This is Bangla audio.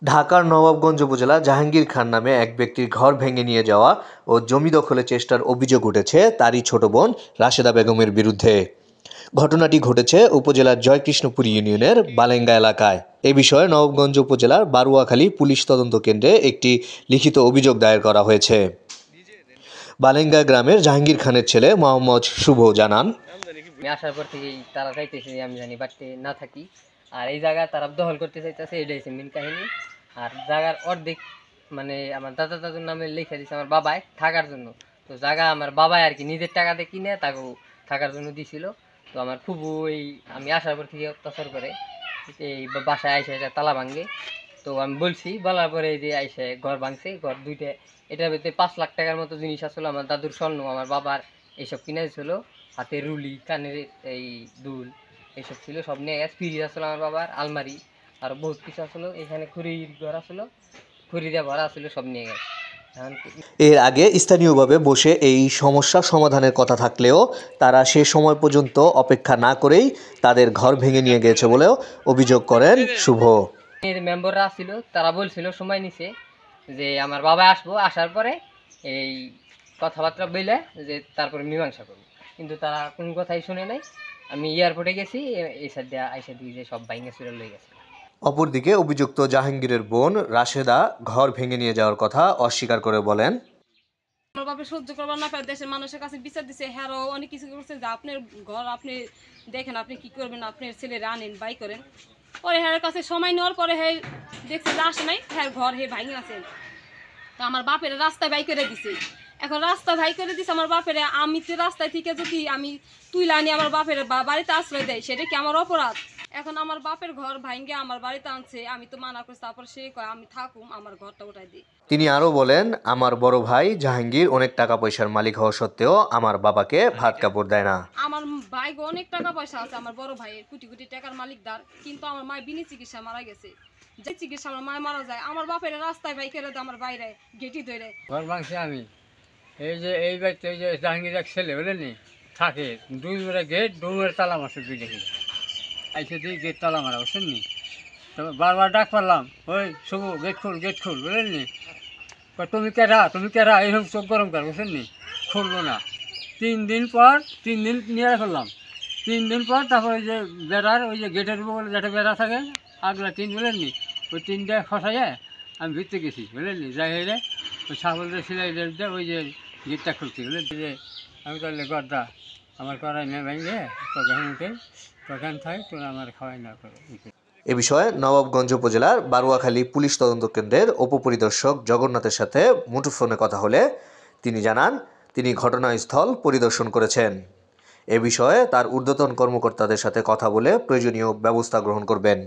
ঢাকার নবাবগঞ্জ উপজেলার জাহাঙ্গীর খান নামে এক ব্যক্তির ঘর ভেঙে নিয়ে যাওয়া ও জমি দখলের চেষ্টার অভিযোগ উঠেছে তারই ছোট বোন রাশেদা বেগমের বিরুদ্ধে। ঘটনাটি ঘটেছে উপজেলার জয়কৃষ্ণপুর ইউনিয়নের বালেঙ্গা এলাকায়। এ বিষয়ে নবাবগঞ্জ উপজেলার বারুয়াখালী পুলিশ তদন্ত কেন্দ্রে একটি লিখিত অভিযোগ দায়ের করা হয়েছে। বালেঙ্গা গ্রামের জাহাঙ্গীর খানের ছেলে মোহাম্মদ শুভ জানান, আমি আসার পর থেকেই তারা চাইতেছে আমি জানি বাড়িতে না থাকি, আর এই জায়গা তারা দখল করতে চাইতেছে, এটাই হচ্ছে মেন কাহিনী। আর জায়গার অর্ধেক মানে আমার দাদা দাদুর নামে লিখে দিচ্ছে আমার বাবায় থাকার জন্য। তো জায়গা আমার বাবাই আর কি নিজের টাকাতে কিনে তাকে থাকার জন্য দিছিল। তো আমার ফুবু এই আমি আসার পর থেকে অত্যাচার করে এই বাসায় আইসে এটা তালা ভাঙে। তো আমি বলছি, বলার পরে এই যে আইসে ঘর ভাঙছে, ঘর দুইটা, এটার ভিতরে 5 লাখ টাকার মতো জিনিস আসলো। আমার দাদুর স্বর্ণ, আমার বাবার এইসব কিনে দিয়েছিল, হাতের রুলি, কানের এই দুল এইসব ছিল, সব নিয়ে গেছে। ফ্রিজ আসলো আমার বাবার, আলমারি, আর বহুত কিছু আসলো। এখানে খড়ির ঘর আসলো, খড়ি দিয়ে ভরা আসলো, সব নিয়ে গেছে। এর আগে স্থানীয়ভাবে বসে এই সমস্যা সমাধানের কথা থাকলেও তারা সে সময় পর্যন্ত অপেক্ষা না করেই তাদের ঘর ভেঙে নিয়ে গেছে বলেও অভিযোগ করেন শুভ। মেম্বাররা ছিল, তারা বলছিল সময় নিছে যে আমার বাবা আসবো, আসার পরে এই কথাবার্তা বলে যে তারপরে মীমাংসা করবো, কিন্তু তারা কোনো কথাই শুনে নাই। আমি এয়ারপোর্টে গেছি, এই সাইড দিয়ে আইসা দিয়ে যে সব বাইঙ্গা চুরে লয়ে গেছে। অপরদিকে অভিযুক্ত জাহাঙ্গীরের বোন রাশেদা ঘর ভেঙে নিয়ে যাওয়ার কথা অস্বীকার করে বলেন, আমার বাপে সহ্য করবার না পারে দেশের মানুষের কাছে বিচার দিচ্ছে, হ্যাঁ অনেক কিছু করছে যে আপনার ঘর আপনি দেখেন, আপনি কি করবেন, আপনার ছেলেরা আনেন বাই করেন। পরে হ্যার কাছে সময় নেওয়ার পরে হ্যাঁ দেখছে যে আসে নাই, হ্যাঁ ঘর হে ভাঙে আছে। তো আমার বাপের রাস্তায় বাই করে দিছে। এখন রাস্তা ভাই করে দিছে আমার বাপের, আমি তো রাস্তায় থেকে যদি আমি তুইলা আনি আমার বাপের বাড়িতে আশ্রয় দেয়, সেটা কি আমার অপরাধ? এখন আমার বাপের ঘর ভাঙ্গে আমার বাড়িতে আনছে, আমি তো মানা করছি, তারপর সে কয় আমি থাকুম, আমার ঘরটা উঠাই দিই। তিনি আরও বলেন, আমার বড় ভাই জাহাঙ্গীর অনেক টাকা পয়সার মালিক হওয়া সত্ত্বেও আমার বাবাকে ভাত কাপড় দেয় না। আমার ভাই অনেক টাকা পয়সা আছে, আমার বড় ভাইয়ের কোটি কোটি টাকার মালিকদার, কিন্তু আমার মা বিনা চিকিৎসা মারা গেছে। যে চিকিৎসা আমার মায় মারা যায়, আমার বাপের রাস্তায় বাই করে দেয়, আমার বাইরে গেটি ধরে ঘর ভাঙছি আমি। এই যে এই বাড়িতে এই যে জাহাঙ্গীর এক ছেলে বুঝলেনি থাকে, 2 বেড়া গেট, 2 বেড়া তালা মারছে, 2 দেখি আইসে দিয়ে গেট তালা মারা, বুঝছেন নি? তো বারবার ডাক পারলাম, ওই শুভ গেট খুল বুঝলেন। তুমি কেরা এইরকম চোখ গরম কর, বুঝছেন নি? খুললো না। 3 দিন পর 3 দিন নিয়ে ফেললাম। 3 দিন পর তারপর ওই যে বেড়ার ওই যে গেটের উপর যেটা বেড়া থাকে আগলা 3 বুঝলেন, ওই 3টা খসাইয়া আমি ভিতরে গেছি বুঝলেন, যাই হেরে ওই ছাগলটা সিলাই দিয়ে ওই যে গেটটা খুলছি বুঝলেন। যে আমি তাহলে গড্ডা আমার করাই না ভেঙে তখন উঠে তখন থাই তোরা আমার খাওয়াই না করে। এ বিষয়ে নবাবগঞ্জ উপজেলার বারুয়াখালী পুলিশ তদন্ত কেন্দ্রের উপপরিদর্শক জগন্নাথের সাথে মুঠোফোনে কথা হলে তিনি জানান, তিনি ঘটনাস্থল পরিদর্শন করেছেন। এ বিষয়ে তার ঊর্ধ্বতন কর্মকর্তাদের সাথে কথা বলে প্রয়োজনীয় ব্যবস্থা গ্রহণ করবেন।